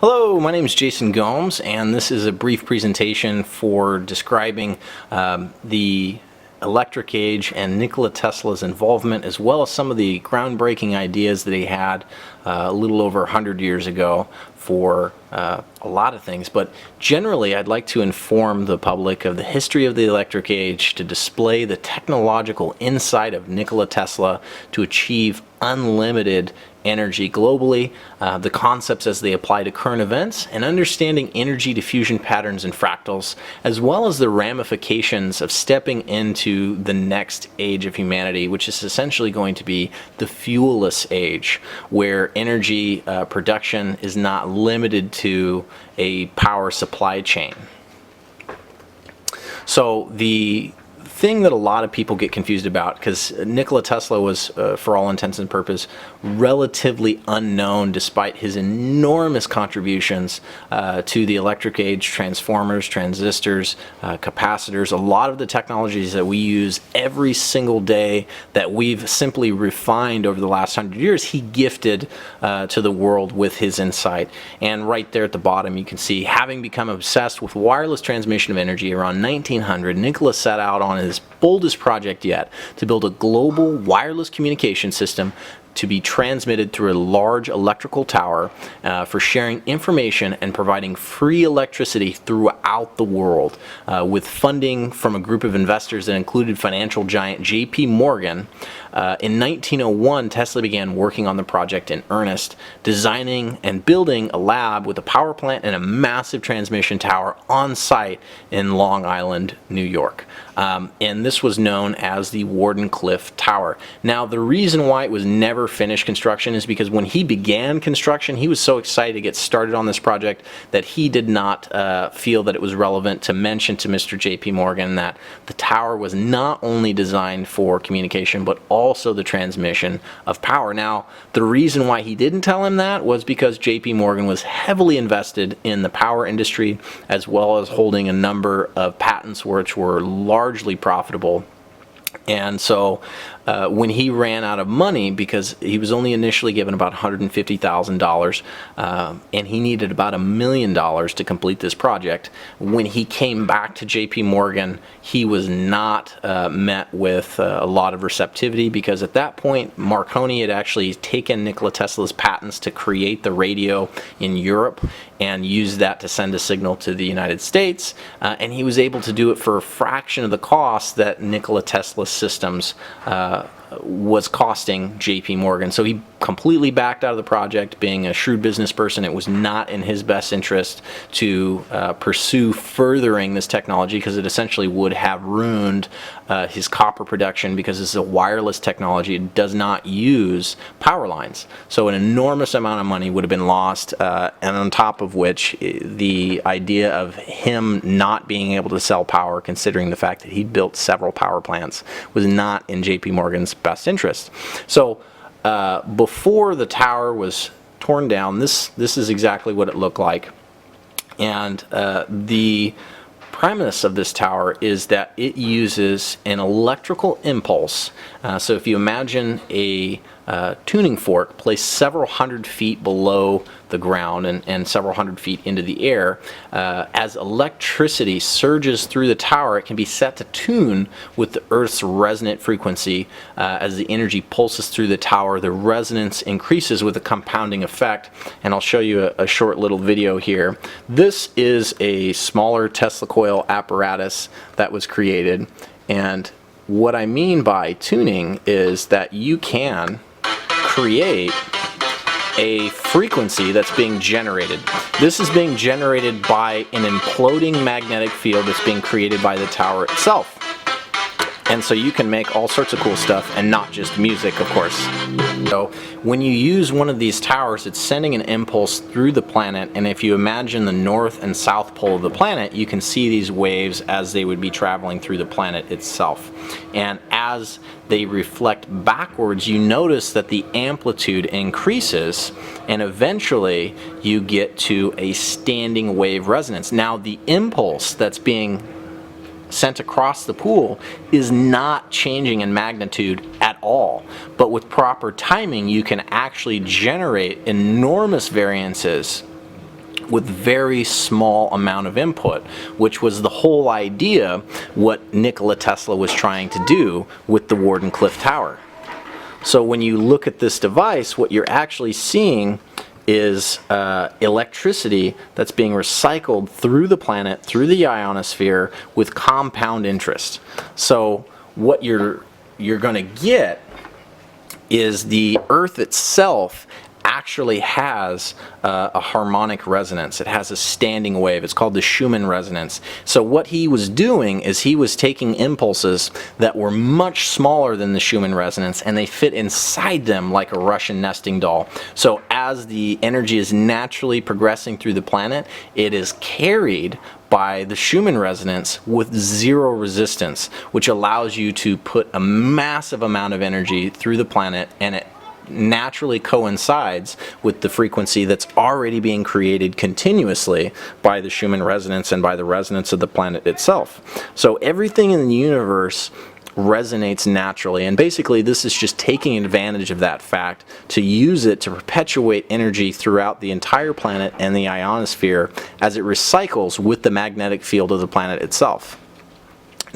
Hello, my name is Jason Gomes, and this is a brief presentation for describing the electric age and Nikola Tesla's involvement, as well as some of the groundbreaking ideas that he had a little over 100 years ago for a lot of things. But generally, I'd like to inform the public of the history of the electric age to display the technological insight of Nikola Tesla to achieve unlimited energy globally, the concepts as they apply to current events, and understanding energy diffusion patterns and fractals, as well as the ramifications of stepping into the next age of humanity, which is essentially going to be the fuelless age, where energy production is not limited to a power supply chain. So the thing that a lot of people get confused about, because Nikola Tesla was, for all intents and purposes, relatively unknown despite his enormous contributions to the electric age, transformers, transistors, capacitors, a lot of the technologies that we use every single day that we've simply refined over the last 100 years, he gifted to the world with his insight. And right there at the bottom you can see, having become obsessed with wireless transmission of energy around 1900, Nikola set out on his boldest project yet to build a global wireless communication system to be transmitted through a large electrical tower for sharing information and providing free electricity throughout the world, with funding from a group of investors that included financial giant J.P. Morgan. In 1901, Tesla began working on the project in earnest, designing and building a lab with a power plant and a massive transmission tower on site in Long Island, New York. And this was known as the Wardenclyffe Tower. Now, the reason why it was never finished construction is because when he began construction, he was so excited to get started on this project that he did not feel that it was relevant to mention to Mr. J.P. Morgan that the tower was not only designed for communication, but also the transmission of power. Now, the reason why he didn't tell him that was because J.P. Morgan was heavily invested in the power industry, as well as holding a number of patents which were largely profitable. And so when he ran out of money, because he was only initially given about $150,000 and he needed about $1 million to complete this project, when he came back to J.P. Morgan, he was not met with a lot of receptivity, because at that point Marconi had actually taken Nikola Tesla's patents to create the radio in Europe and used that to send a signal to the United States, and he was able to do it for a fraction of the cost that Nikola Tesla's systems was costing J.P. Morgan. So he completely backed out of the project. Being a shrewd business person, it was not in his best interest to pursue furthering this technology, because it essentially would have ruined his copper production, because this is a wireless technology. It does not use power lines. So an enormous amount of money would have been lost, and on top of which, the idea of him not being able to sell power, considering the fact that he built several power plants, was not in J.P. Morgan's best interest. So before the tower was torn down, this is exactly what it looked like. And the premise of this tower is that it uses an electrical impulse. So if you imagine a tuning fork placed several hundred feet below the ground and several hundred feet into the air, as electricity surges through the tower, it can be set to tune with the Earth's resonant frequency. As the energy pulses through the tower, the resonance increases with a compounding effect, and I'll show you a short little video here. This is a smaller Tesla coil apparatus that was created, and what I mean by tuning is that you can create a frequency that's being generated. This is being generated by an imploding magnetic field that's being created by the tower itself. And so you can make all sorts of cool stuff, and not just music, of course. So when you use one of these towers, it's sending an impulse through the planet, and if you imagine the north and south pole of the planet, you can see these waves as they would be traveling through the planet itself. And as they reflect backwards, you notice that the amplitude increases, and eventually you get to a standing wave resonance. Now, the impulse that's being sent across the pool is not changing in magnitude at all, but with proper timing you can actually generate enormous variances with very small amount of input, which was the whole idea what Nikola Tesla was trying to do with the Wardenclyffe Tower. So when you look at this device, what you're actually seeing is electricity that's being recycled through the planet, through the ionosphere, with compound interest. So what you're going to get is the Earth itself actually has a harmonic resonance. It has a standing wave. It's called the Schumann Resonance. So what he was doing is he was taking impulses that were much smaller than the Schumann Resonance, and they fit inside them like a Russian nesting doll. So as the energy is naturally progressing through the planet, it is carried by the Schumann resonance with zero resistance, which allows you to put a massive amount of energy through the planet, and it naturally coincides with the frequency that's already being created continuously by the Schumann resonance and by the resonance of the planet itself. So everything in the universe resonates naturally, and basically this is just taking advantage of that fact to use it to perpetuate energy throughout the entire planet and the ionosphere as it recycles with the magnetic field of the planet itself.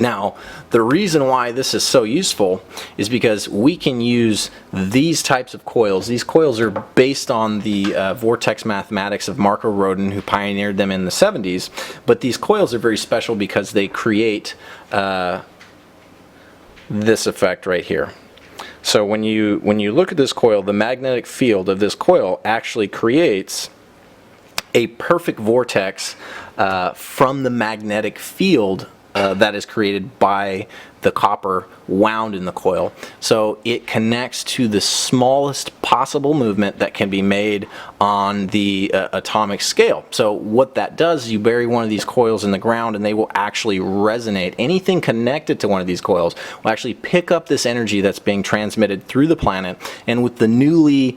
Now, the reason why this is so useful is because we can use these types of coils. These coils are based on the vortex mathematics of Marco Rodin, who pioneered them in the 70s, but these coils are very special because they create this effect right here. So when you look at this coil, the magnetic field of this coil actually creates a perfect vortex from the magnetic field that is created by the copper wound in the coil. So it connects to the smallest possible movement that can be made on the atomic scale. So what that does is you bury one of these coils in the ground and they will actually resonate. Anything connected to one of these coils will actually pick up this energy that's being transmitted through the planet, and with the newly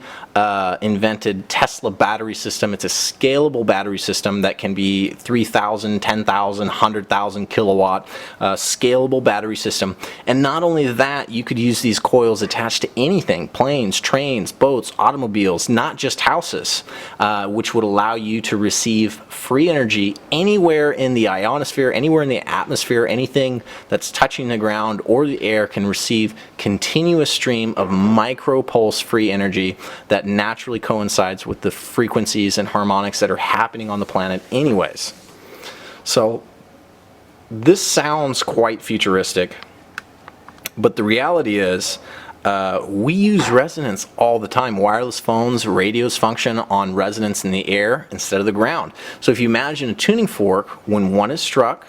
invented Tesla battery system, it's a scalable battery system that can be 3,000, 10,000, 100,000 kilowatt scalable battery system. And not only that, you could use these coils attached to anything: planes, trains, boats, automobiles, not just houses, which would allow you to receive free energy anywhere in the ionosphere, anywhere in the atmosphere. Anything that's touching the ground or the air can receive continuous stream of micro-pulse free energy that naturally coincides with the frequencies and harmonics that are happening on the planet anyways. So this sounds quite futuristic, but the reality is we use resonance all the time. Wireless phones, radios function on resonance in the air instead of the ground. So if you imagine a tuning fork, when one is struck,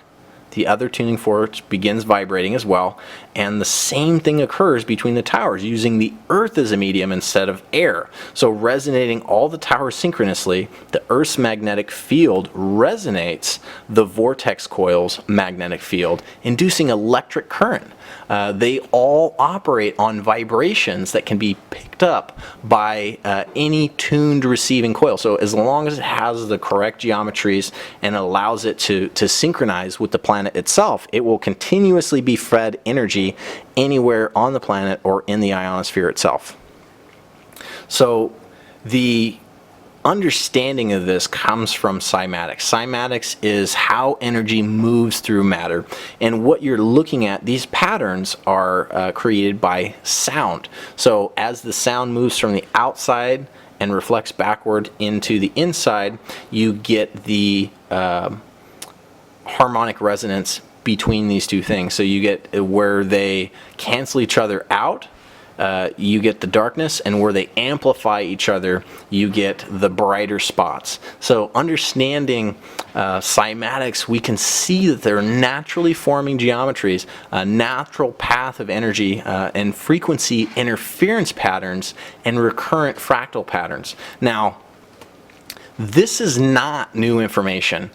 the other tuning fork begins vibrating as well, and the same thing occurs between the towers using the Earth as a medium instead of air. So resonating all the towers synchronously, the Earth's magnetic field resonates the vortex coil's magnetic field, inducing electric current. They all operate on vibrations that can be picked up by any tuned receiving coil. So as long as it has the correct geometries and allows it to synchronize with the planet itself, it will continuously be fed energy anywhere on the planet or in the ionosphere itself. So the understanding of this comes from cymatics. Cymatics is how energy moves through matter, and what you're looking at, these patterns are created by sound. So as the sound moves from the outside and reflects backward into the inside, you get the harmonic resonance between these two things. So you get where they cancel each other out, you get the darkness, and where they amplify each other, you get the brighter spots. So understanding cymatics, we can see that they're naturally forming geometries, a natural path of energy, and frequency interference patterns and recurrent fractal patterns. Now, this is not new information.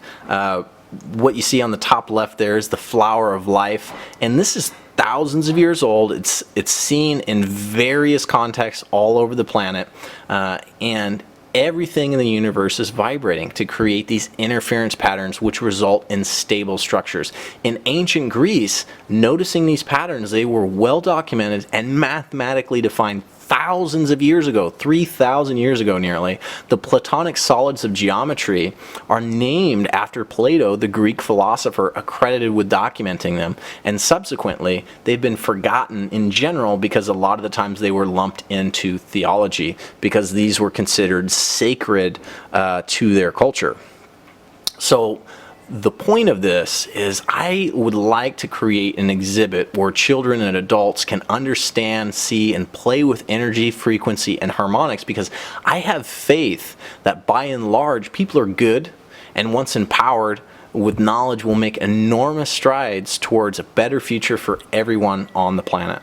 What you see on the top left there is the flower of life, and this is thousands of years old. It's seen in various contexts all over the planet, and everything in the universe is vibrating to create these interference patterns which result in stable structures. In ancient Greece, noticing these patterns, they were well documented and mathematically defined thousands of years ago, 3,000 years ago nearly. The Platonic solids of geometry are named after Plato, the Greek philosopher accredited with documenting them, and subsequently they've been forgotten in general because a lot of the times they were lumped into theology because these were considered sacred to their culture. So the point of this is I would like to create an exhibit where children and adults can understand, see, and play with energy, frequency, and harmonics, because I have faith that by and large people are good, and once empowered with knowledge will make enormous strides towards a better future for everyone on the planet.